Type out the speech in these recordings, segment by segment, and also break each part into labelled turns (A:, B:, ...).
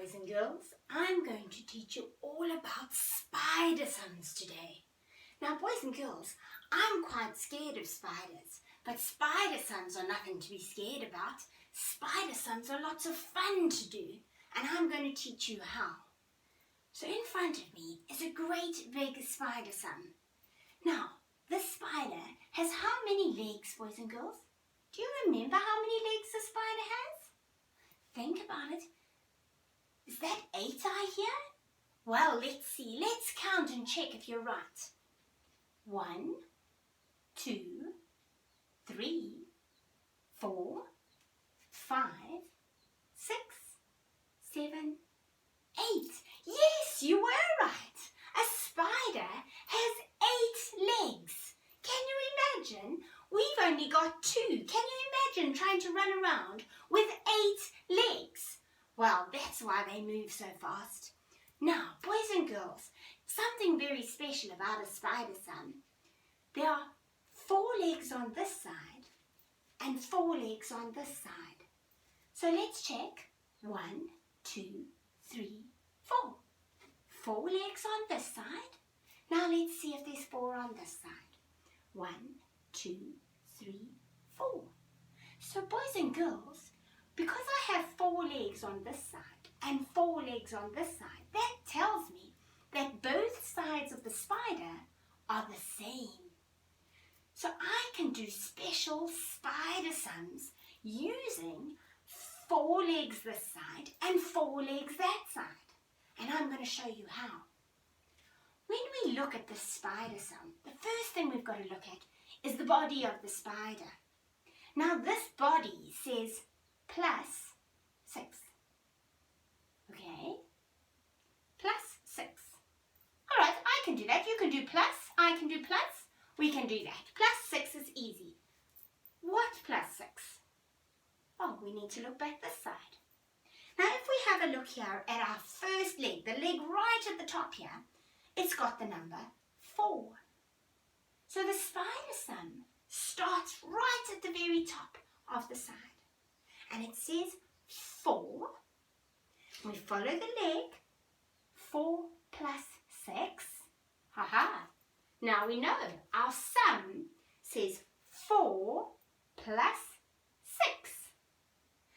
A: boys and girls. I'm going to teach you all about spider sons today. Now, boys and girls, I'm quite scared of spiders, but spider sons are nothing to be scared about. Spider sons are lots of fun to do, and I'm going to teach you how. So in front of me is a great big spider son. Now, this spider has how many legs, boys and girls? Do you remember how many legs the spider has? Think about it. Is that 8 I hear? Well, let's see. Let's count and check if you're right. 1, 2, 3, 4, 5, 6, 7, 8. Yes, you were right. A spider has 8 legs. Can you imagine? We've only got 2. Can you imagine trying to run around with 8 legs? Well, that's why they move so fast. Now, boys and girls, something very special about a spider son. There are 4 legs on this side and 4 legs on this side. So let's check. 1, 2, 3, 4. 4 legs on this side. Now let's see if there's 4 on this side. 1, 2, 3, 4. So boys and girls, because I have 4 legs on this side and 4 legs on this side, that tells me that both sides of the spider are the same. So I can do special spider sons using 4 legs this side and 4 legs that side. And I'm going to show you how. When we look at the spider son, the first thing we've got to look at is the body of the spider. Now this body says +6. Okay? +6. All right, I can do that. You can do plus. I can do plus. We can do that. +6 is easy. What +6? Oh, we need to look back this side. Now, if we have a look here at our first leg, the leg right at the top here, it's got the number 4. So the spider son starts right at the very top of the side. And it says 4. We follow the leg. 4 plus 6. Ha-ha. Now we know our sum says 4 plus 6.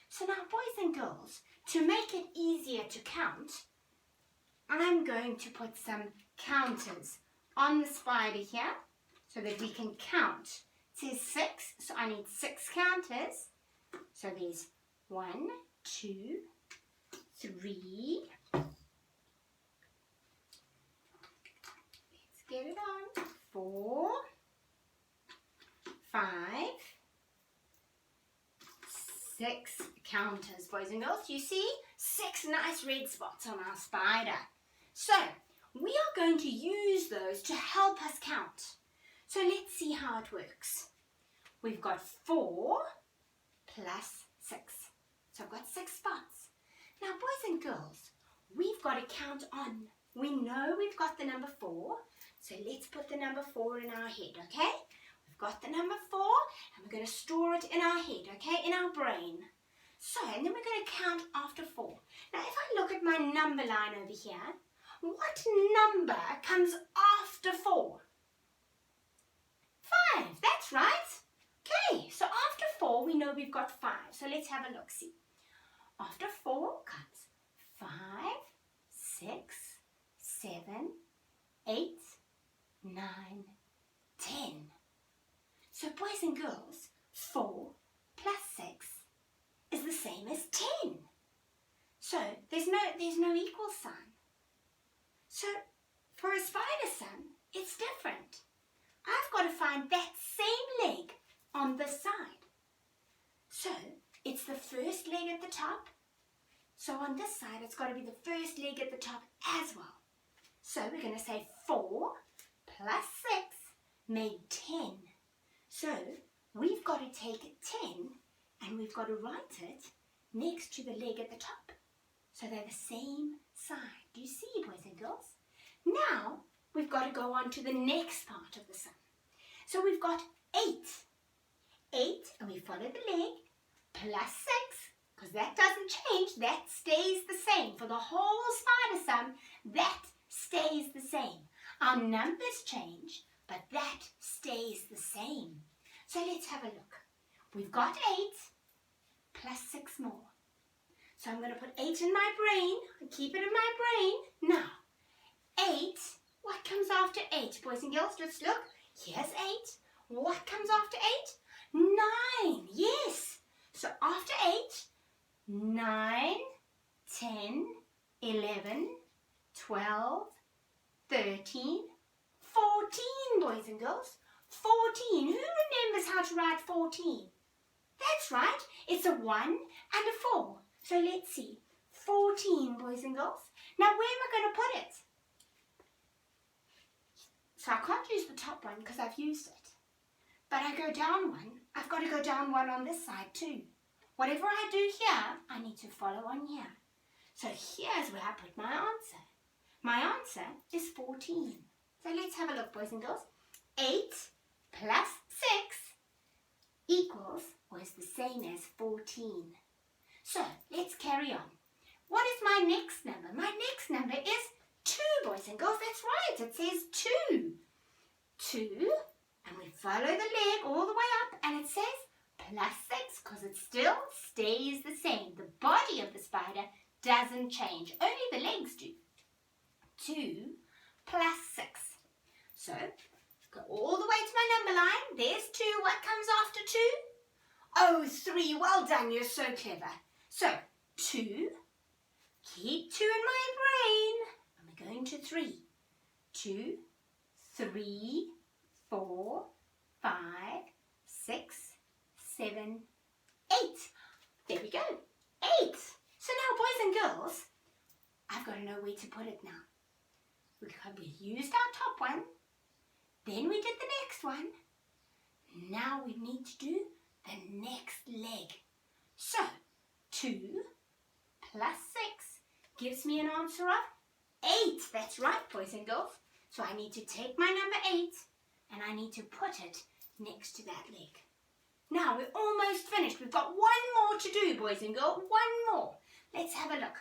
A: So now, boys and girls, to make it easier to count, I'm going to put some counters on the spider here so that we can count. It says 6, so I need 6 counters. So there's 1, 2, 3. Let's get it on. 4, 5, 6 counters, boys and girls. You see 6 nice red spots on our spider. So we are going to use those to help us count. So let's see how it works. We've got 4 plus 6. So I've got 6 spots. Now, boys and girls, we've got to count on. We know we've got the number 4. So let's put the number 4 in our head, okay? We've got the number 4 and we're going to store it in our head, okay? In our brain. So, and then we're going to count after 4. Now, if I look at my number line over here, what number comes after 4? 5, that's right. Okay, so after 4, we know we've got 5. So let's have a look, see. After 4 comes 5, 6, 7, 8, 9, 10. So boys and girls, 4 plus 6 is the same as 10. So there's no equal sign. So for a spider son, it's different. I've got to find that same leg on this side. So it's the first leg at the top. So on this side, it's got to be the first leg at the top as well. So we're going to say 4 plus 6 made 10. So we've got to take 10 and we've got to write it next to the leg at the top. So they're the same side. Do you see, boys and girls? Now we've got to go on to the next part of the sum. So we've got 8. 8, and we follow the leg, plus 6 because that doesn't change. That stays the same. For the whole spider sum, that stays the same. Our numbers change, but that stays the same. So let's have a look. We've got 8 plus 6 more. So I'm going to put 8 in my brain and keep it in my brain. Now, 8, what comes after 8? Boys and girls, let's look. Here's 8. What comes after 8? 9. Yes. So after 8, 9, 10, 11, 12, 13, 14, boys and girls. 14. Who remembers how to write 14? That's right. It's a 1 and a 4. So let's see. 14, boys and girls. Now, where am I going to put it? So I can't use the top one because I've used it. But I go down 1. I've got to go down 1 on this side too. Whatever I do here, I need to follow on here. So here's where I put my answer. My answer is 14. So let's have a look, boys and girls. 8 plus 6 equals, or is the same as 14. So let's carry on. What is my next number? My next number is 2, boys and girls. That's right. It says 2. 2, and we follow the leg all the way up, and it says plus 6 because it still stays the same. The body of the spider doesn't change. Only the legs do. 2 plus 6. So, go all the way to my number line. There's 2. What comes after 2? Oh, 3. Well done. You're so clever. So, 2. Keep 2 in my brain. And we're going to 3. 2, 3, 4, 5, 6, 7, 8. There we go. 8. So now, boys and girls, I've got to know where to put it now. We used our top one. Then we did the next one. Now we need to do the next leg. So, 2 plus 6 gives me an answer of 8. That's right, boys and girls. So I need to take my number 8 and I need to put it next to that leg. Now we're almost finished. We've got 1 more to do, boys and girls. 1 more. Let's have a look.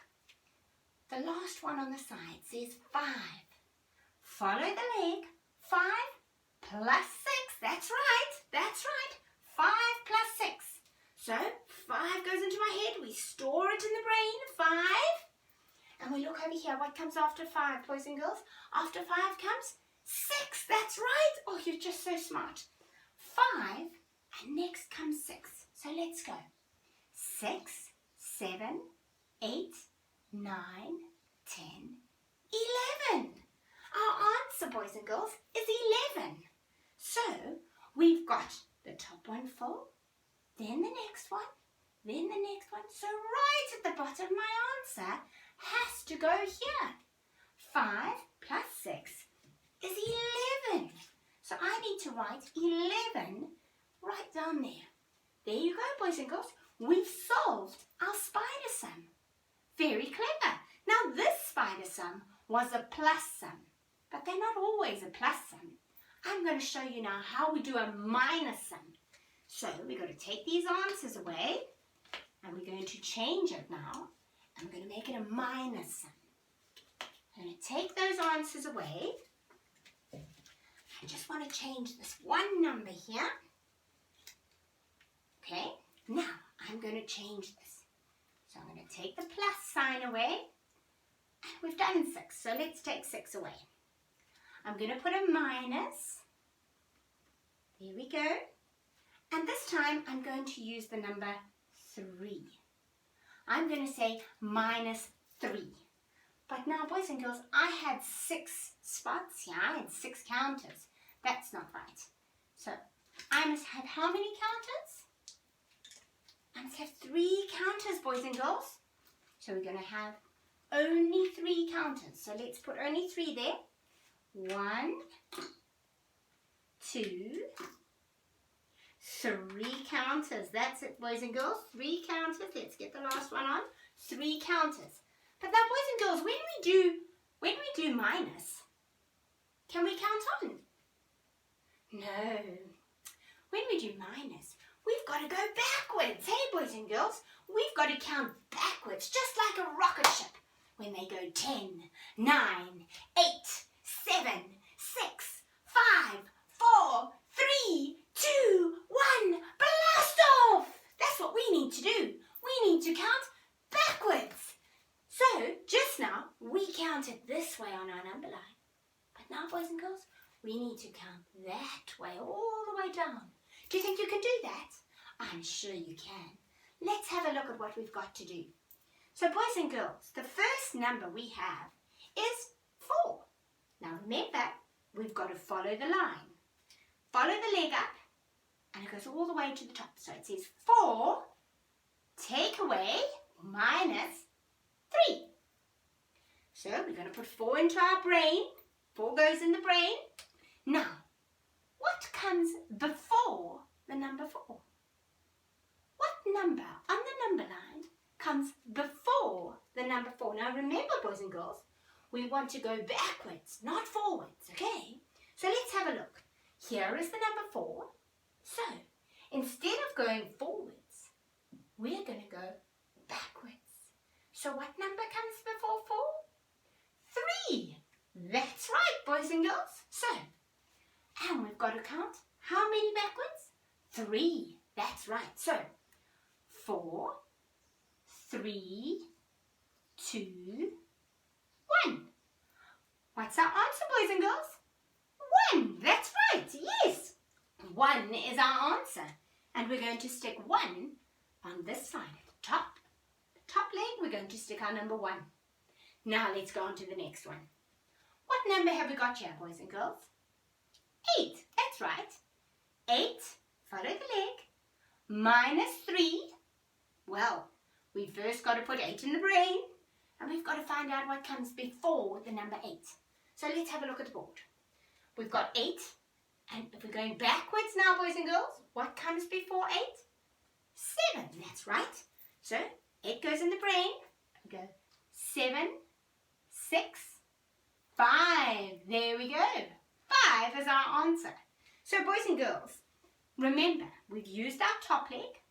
A: The last one on the side says 5. Follow the leg. 5 plus 6. That's right. That's right. 5 plus 6. So 5 goes into my head. We store it in the brain. 5. And we look over here. What comes after 5, boys and girls? After 5 comes 6. That's right. Oh, you're just so smart. 5 and next comes 6. So let's go. 6, 7, 8, 9, 10, 11. Our answer, boys and girls, is 11. So we've got the top one full, then the next one, then the next one. So right at the bottom, my answer has to go here. 5 plus 6 is 11. So I need to write 11 right down there. There you go, boys and girls. We've solved our spider sum. Very clever. Now this spider sum was a plus sum, but they're not always a plus sum. I'm going to show you now how we do a minus sum. So we're going to take these answers away and we're going to change it now. I'm going to make it a minus sum. I'm going to take those answers away. I just want to change this one number here. Okay, now I'm going to change this. So I'm going to take the plus sign away. And we've done 6, so let's take 6 away. I'm going to put a minus. There we go. And this time I'm going to use the number 3. I'm going to say minus 3. But now, boys and girls, I had 6 spots here. I had 6 counters. That's not right. So I must have how many counters? I must have 3 counters, boys and girls. So we're going to have only 3 counters. So let's put only 3 there. 1, 2, 3 counters. That's it, boys and girls. 3 counters. Let's get the last one on. 3 counters. But now, boys and girls, when we do minus, can we count on? No. When we do minus, we've got to go backwards. Hey, boys and girls, we've got to count backwards, just like a rocket ship. When they go 10, 9, 8, 7, 6, 5, 4, 3, 2, 1, blast off! That's what we need to do. We need to count backwards. So, just now, we counted this way on our number line. But now, boys and girls, we need to count that way, all the way down. Do you think you can do that? I'm sure you can. Let's have a look at what we've got to do. So, boys and girls, the first number we have is 4. Now, remember, we've got to follow the line. Follow the leg up, and it goes all the way to the top. So, it says 4, take away, minus 3. So, we're going to put 4 into our brain. 4 goes in the brain. Now, what comes before the number 4? What number on the number line comes before the number 4? Now, remember, boys and girls, we want to go backwards, not forwards, okay? So, let's have a look. Here is the number 4. So, instead of going forwards, we're going to go backwards. So, what number comes before 4? 3. That's right, boys and girls. So, and we've got to count how many backwards? 3. That's right. So, 4, 3, 2, 1. What's our answer, boys and girls? 1. That's right. Yes. 1 is our answer. And we're going to stick 1 on this side at the top. The top leg, we're going to stick our number 1. Now let's go on to the next one. What number have we got here, boys and girls? 8. That's right. 8, follow the leg, minus 3. Well, we first got to put 8 in the brain, and we've got to find out what comes before the number 8. So let's have a look at the board. We've got 8, and if we're going backwards now, boys and girls, what comes before 8? 7, that's right. So 8 goes in the brain. We go 7, 6, 5. There we go. 5 is our answer. So boys and girls, remember, we've used our top leg.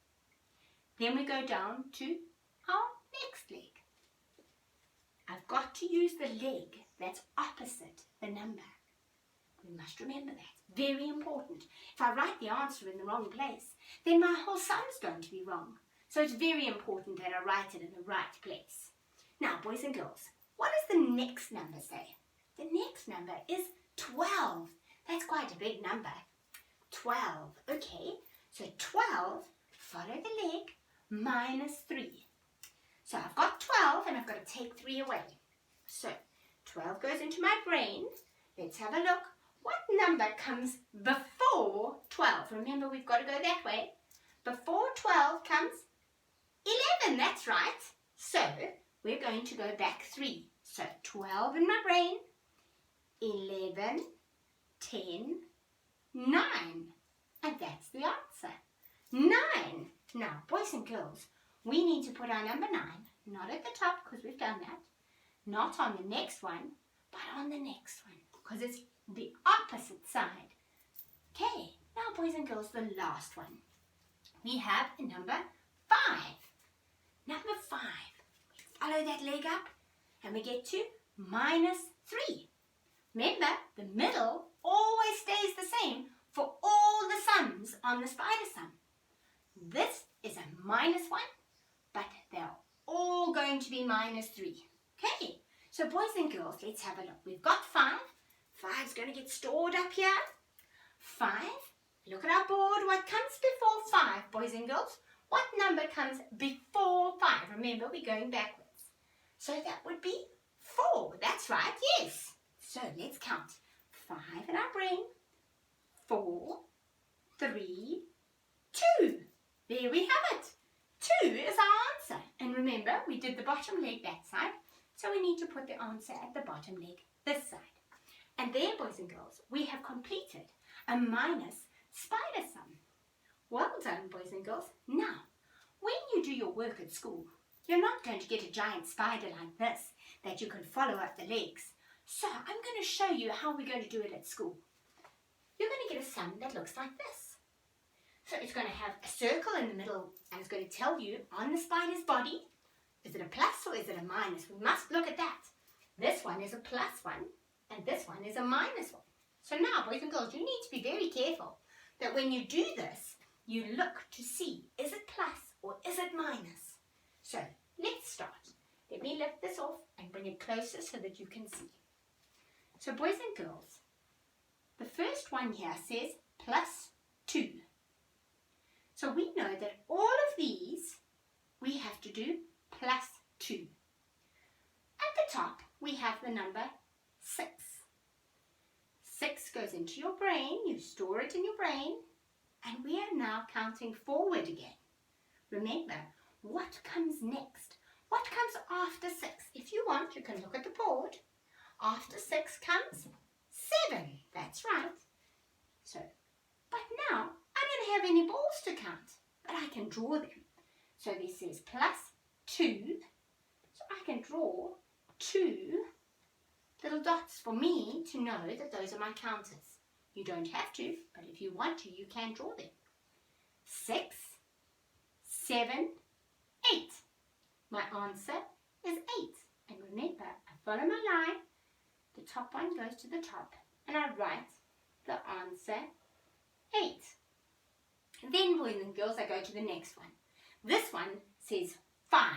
A: Then we go down to our next leg. I've got to use the leg that's opposite the number. We must remember that. Very important. If I write the answer in the wrong place, then my whole sum's going to be wrong. So it's very important that I write it in the right place. Now, boys and girls, what does the next number say? The next number is 12. That's quite a big number. 12. Okay, so 12, follow the leg, minus 3. So I've got 12 and I've got to take 3 away. So 12 goes into my brain. Let's have a look. What number comes before 12? Remember, we've got to go that way. Before 12 comes 11. That's right. So we're going to go back 3. So 12 in my brain, 11, 10, 9. And that's the answer. 9. Now, boys and girls, we need to put our number 9, not at the top because we've done that, not on the next one, but on the next one because it's the opposite side. Okay, now boys and girls, the last one. We have the number 5. Number 5. We follow that leg up and we get to minus 3. Remember, the middle always stays the same for all the sums on the spider sum. This is a minus 1, but they're all going to be minus 3. Okay, so boys and girls, let's have a look. We've got 5. 5's going to get stored up here. 5. Look at our board. What comes before 5, boys and girls? What number comes before 5? Remember, we're going backwards. So that would be 4. That's right, yes. So let's count. 5 in our brain. 4, 3, 2. There we have it. 2 is our answer. And remember, we did the bottom leg that side, so we need to put the answer at the bottom leg this side. And there, boys and girls, we have completed a minus spider sum. Well done, boys and girls. Now, when you do your work at school, you're not going to get a giant spider like this that you can follow up the legs. So I'm going to show you how we're going to do it at school. You're going to get a sum that looks like this. So it's going to have a circle in the middle and it's going to tell you on the spider's body, is it a plus or is it a minus? We must look at that. This one is a plus one and this one is a minus one. So now, boys and girls, you need to be very careful that when you do this, you look to see, is it plus or is it minus? So let's start. Let me lift this off and bring it closer so that you can see. So boys and girls, the first one here says plus 2. So we know that all of these we have to do plus 2. At the top we have the number 6. 6 goes into your brain, you store it in your brain, and we are now counting forward again. Remember, what comes next? What comes after 6? If you want, you can look at the board. After 6 comes 7. That's right. So, but now I don't have any balls to count, but I can draw them. So this says plus 2. So I can draw 2 little dots for me to know that those are my counters. You don't have to, but if you want to, you can draw them. 6, 7, 8. My answer is 8. And remember, I follow my line. The top one goes to the top. And I write the answer 8. Then, boys and girls, I go to the next one. This one says 5.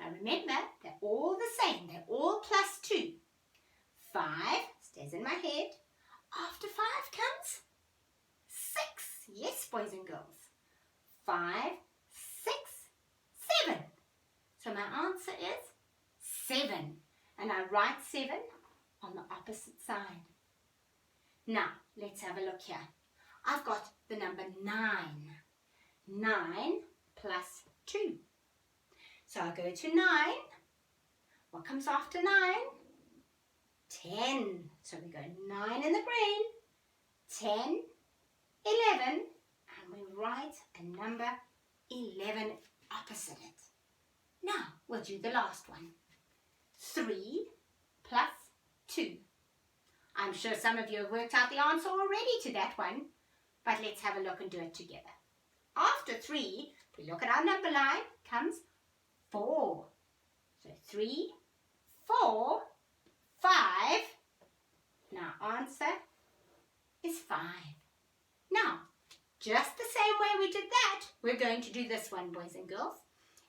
A: Now remember, they're all the same. They're all plus 2. 5 stays in my head. After 5 comes 6. Yes, boys and girls. 5, 6, 7. So my answer is 7. And I write 7 on the opposite side. Now, let's have a look here. I've got the number 9. 9 plus 2. So I go to 9. What comes after 9? 10. So we go 9 in the brain, 10, 11, and we write a number 11 opposite it. Now we'll do the last one. 3 plus 2. I'm sure some of you have worked out the answer already to that one, but let's have a look and do it together. After 3, if we look at our number line, comes 4. So 3, 4, 5. Now answer is 5. Now, just the same way we did that, we're going to do this one, boys and girls.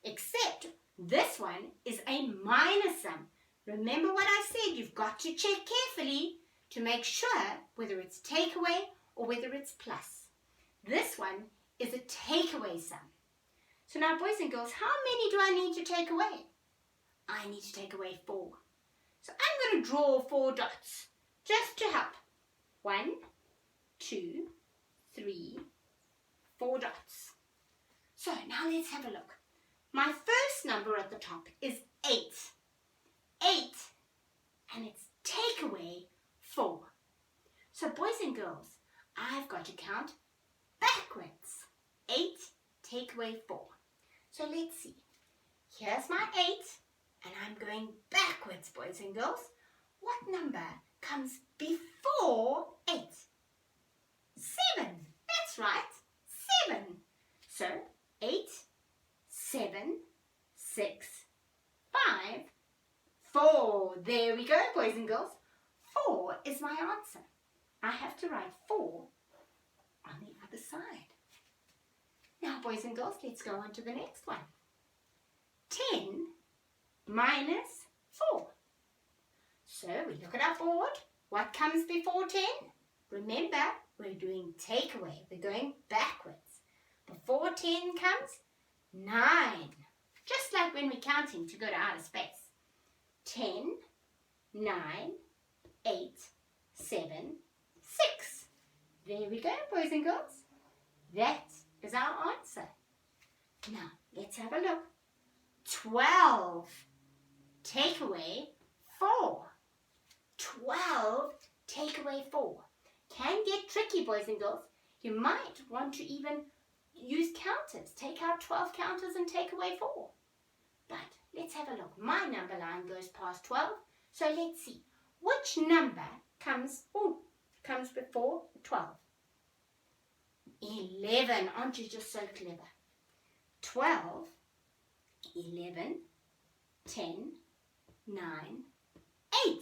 A: Except this one is a minus sum. Remember what I said, you've got to check carefully to make sure whether it's takeaway or whether it's plus. This one is a takeaway sum. So now, boys and girls, how many do I need to take away? I need to take away 4. So I'm going to draw 4 dots just to help. 1, 2, 3, 4 dots. So now let's have a look. My first number at the top is 8. 8, and it's take away 4. So boys and girls, I've got to count backwards. 8, take away 4. So let's see. Here's my 8, and I'm going backwards, boys and girls. What number comes before 8? 7. That's right, 7. So 8, 7, 6, 5, 4. There we go, boys and girls. 4 is my answer. I have to write 4 on the other side. Now, boys and girls, let's go on to the next one. 10 minus 4. So we look at our board. What comes before 10? Remember, we're doing takeaway. We're going backwards. Before 10 comes 9. Just like when we're counting to go to outer space. 10, 9, 8, 7, 6. There we go, boys and girls. That is our answer. Now, let's have a look. 12. Take away 4. 12. Take away 4. Can get tricky, boys and girls. You might want to even use counters. Take out 12 counters and take away 4. But let's have a look. My number line goes past 12. So let's see. Which number comes before 12? 11. Aren't you just so clever? 12, 11, 10, 9, 8.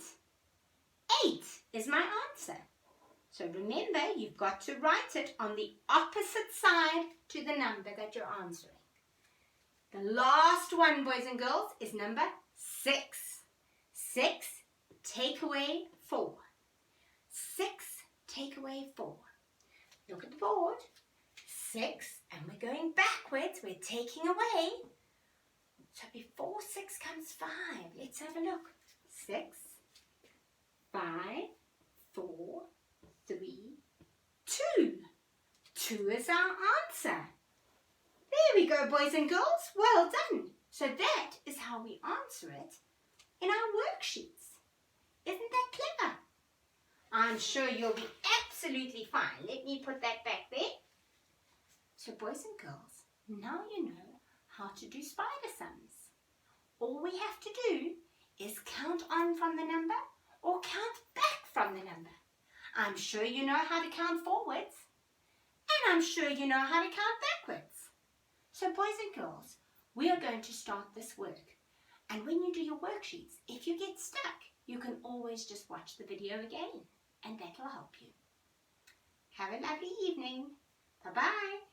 A: 8 is my answer. So remember, you've got to write it on the opposite side to the number that you're answering. The last one, boys and girls, is number 6. 6, take away 4. 6, take away 4. Look at the board. 6, and we're going backwards. We're taking away. So before 6 comes 5. Let's have a look. 6, 5, 4, 3, 2. 2 is our answer. There we go, boys and girls. Well done. So that is how we answer it in our worksheets. Isn't that clever? I'm sure you'll be absolutely fine. Let me put that back there. So boys and girls, now you know how to do spider sums. All we have to do is count on from the number or count back from the number. I'm sure you know how to count forwards, and I'm sure you know how to count backwards. So boys and girls, we are going to start this work. And when you do your worksheets, if you get stuck, you can always just watch the video again, and that will help you. Have a lovely evening. Bye-bye.